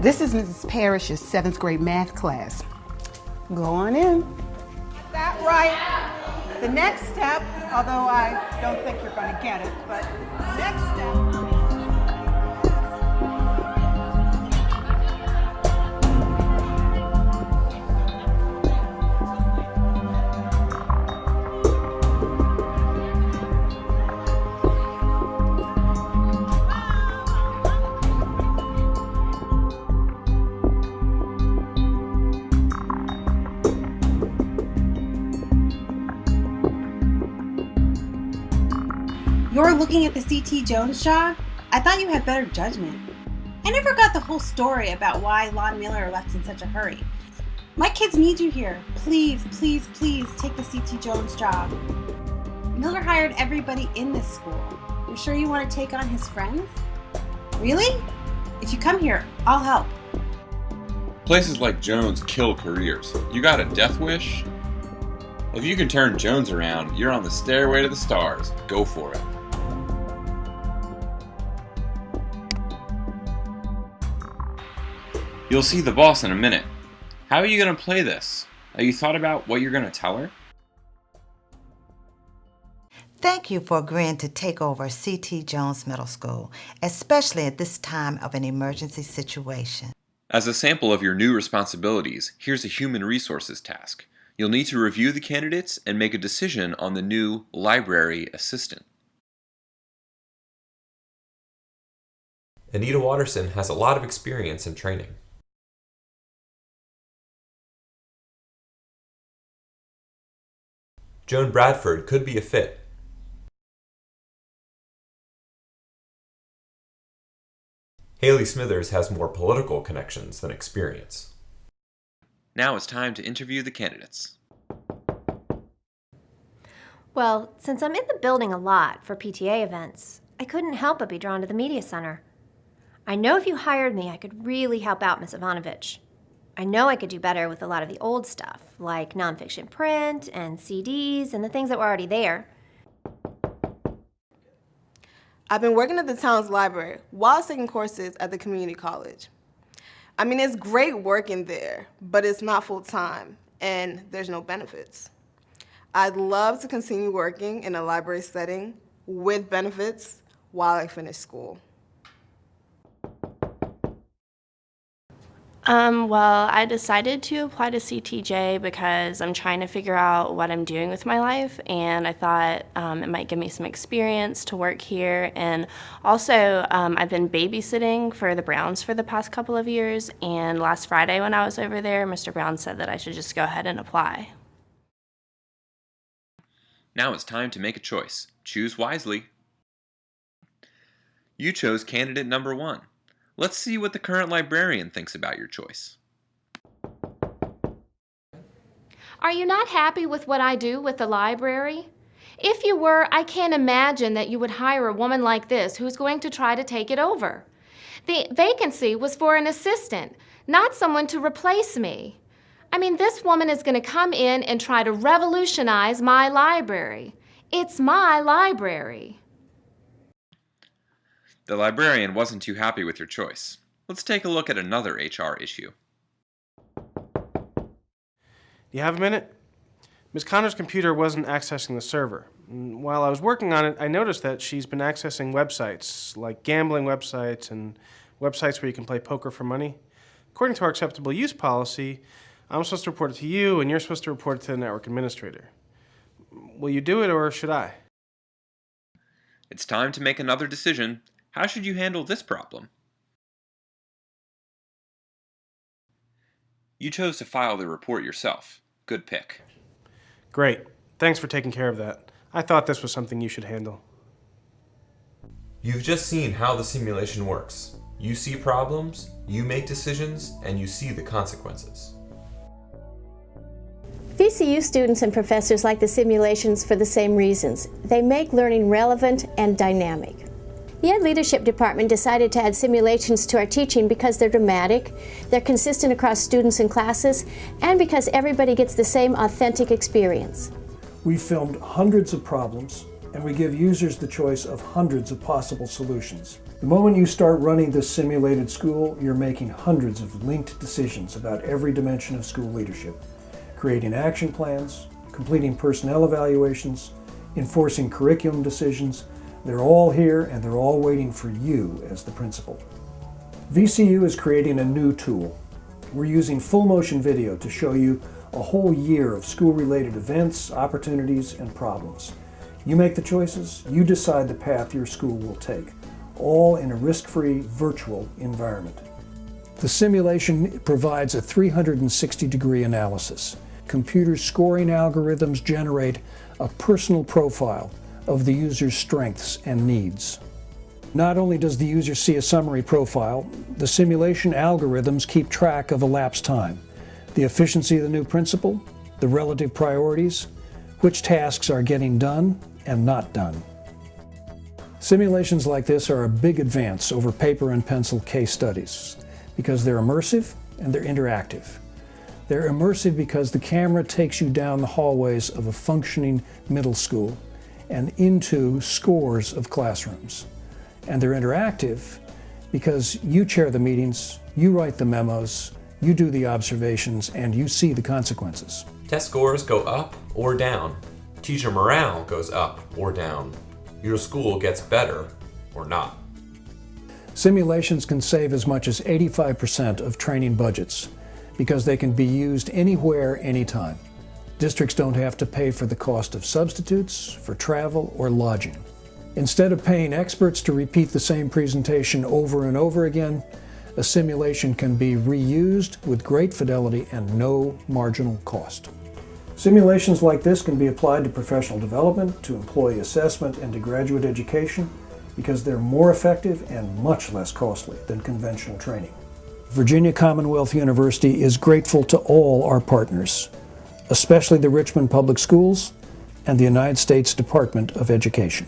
This is Mrs. Parrish's 7th grade math class. Go on in. That right. The next step, although I don't think you're going to get it, but next step. You're looking at the C.T. Jones job? I thought you had better judgment. I never got the whole story about why Lon Miller left in such a hurry. My kids need you here. Please, please, please take the C.T. Jones job. Miller hired everybody in this school. You're sure you want to take on his friends? Really? If you come here, I'll help. Places like Jones kill careers. You got a death wish? If you can turn Jones around, you're on the stairway to the stars. Go for it. You'll see the boss in a minute. How are you going to play this? Have you thought about what you're going to tell her? Thank you for agreeing to take over C.T. Jones Middle School, especially at this time of an emergency situation. As a sample of your new responsibilities, here's a human resources task. You'll need to review the candidates and make a decision on the new library assistant. Anita Watterson has a lot of experience in training. Joan Bradford could be a fit. Haley Smithers has more political connections than experience. Now it's time to interview the candidates. Well, since I'm in the building a lot for PTA events, I couldn't help but be drawn to the media center. I know if you hired me, I could really help out Miss Ivanovich. I know I could do better with a lot of the old stuff, like nonfiction print and CDs and the things that were already there. I've been working at the town's library while taking courses at the community college. I mean, it's great working there, but it's not full-time, and there's no benefits. I'd love to continue working in a library setting with benefits while I finish school. Well, I decided to apply to CTJ because I'm trying to figure out what I'm doing with my life, and I thought it might give me some experience to work here. And also, I've been babysitting for the Browns for the past couple of years, and last Friday when I was over there, Mr. Brown said that I should just go ahead and apply. Now it's time to make a choice. Choose wisely. You chose candidate number 1. Let's see what the current librarian thinks about your choice. Are you not happy with what I do with the library? If you were, I can't imagine that you would hire a woman like this who's going to try to take it over. The vacancy was for an assistant, not someone to replace me. I mean, this woman is going to come in and try to revolutionize my library. It's my library. The librarian wasn't too happy with your choice. Let's take a look at another HR issue. You have a minute? Ms. Connor's computer wasn't accessing the server. While I was working on it, I noticed that she's been accessing websites, like gambling websites and websites where you can play poker for money. According to our acceptable use policy, I'm supposed to report it to you, and you're supposed to report it to the network administrator. Will you do it, or should I? It's time to make another decision. How should you handle this problem? You chose to file the report yourself. Good pick. Great. Thanks for taking care of that. I thought this was something you should handle. You've just seen how the simulation works. You see problems, you make decisions, and you see the consequences. VCU students and professors like the simulations for the same reasons. They make learning relevant and dynamic. The Ed Leadership Department decided to add simulations to our teaching because they're dramatic, they're consistent across students and classes, and because everybody gets the same authentic experience. We filmed hundreds of problems, and we give users the choice of hundreds of possible solutions. The moment you start running this simulated school, you're making hundreds of linked decisions about every dimension of school leadership, creating action plans, completing personnel evaluations, enforcing curriculum decisions. They're all here and they're all waiting for you as the principal. VCU is creating a new tool. We're using full motion video to show you a whole year of school-related events, opportunities, and problems. You make the choices, you decide the path your school will take, all in a risk-free virtual environment. The simulation provides a 360-degree analysis. Computer scoring algorithms generate a personal profile of the user's strengths and needs. Not only does the user see a summary profile, the simulation algorithms keep track of elapsed time, the efficiency of the new principal, the relative priorities, which tasks are getting done and not done. Simulations like this are a big advance over paper and pencil case studies because they're immersive and they're interactive. They're immersive because the camera takes you down the hallways of a functioning middle school and into scores of classrooms. And they're interactive because you chair the meetings, you write the memos, you do the observations, and you see the consequences. Test scores go up or down. Teacher morale goes up or down. Your school gets better or not. Simulations can save as much as 85% of training budgets because they can be used anywhere, anytime. Districts don't have to pay for the cost of substitutes, for travel, or lodging. Instead of paying experts to repeat the same presentation over and over again, a simulation can be reused with great fidelity and no marginal cost. Simulations like this can be applied to professional development, to employee assessment, and to graduate education because they're more effective and much less costly than conventional training. Virginia Commonwealth University is grateful to all our partners, especially the Richmond Public Schools and the United States Department of Education.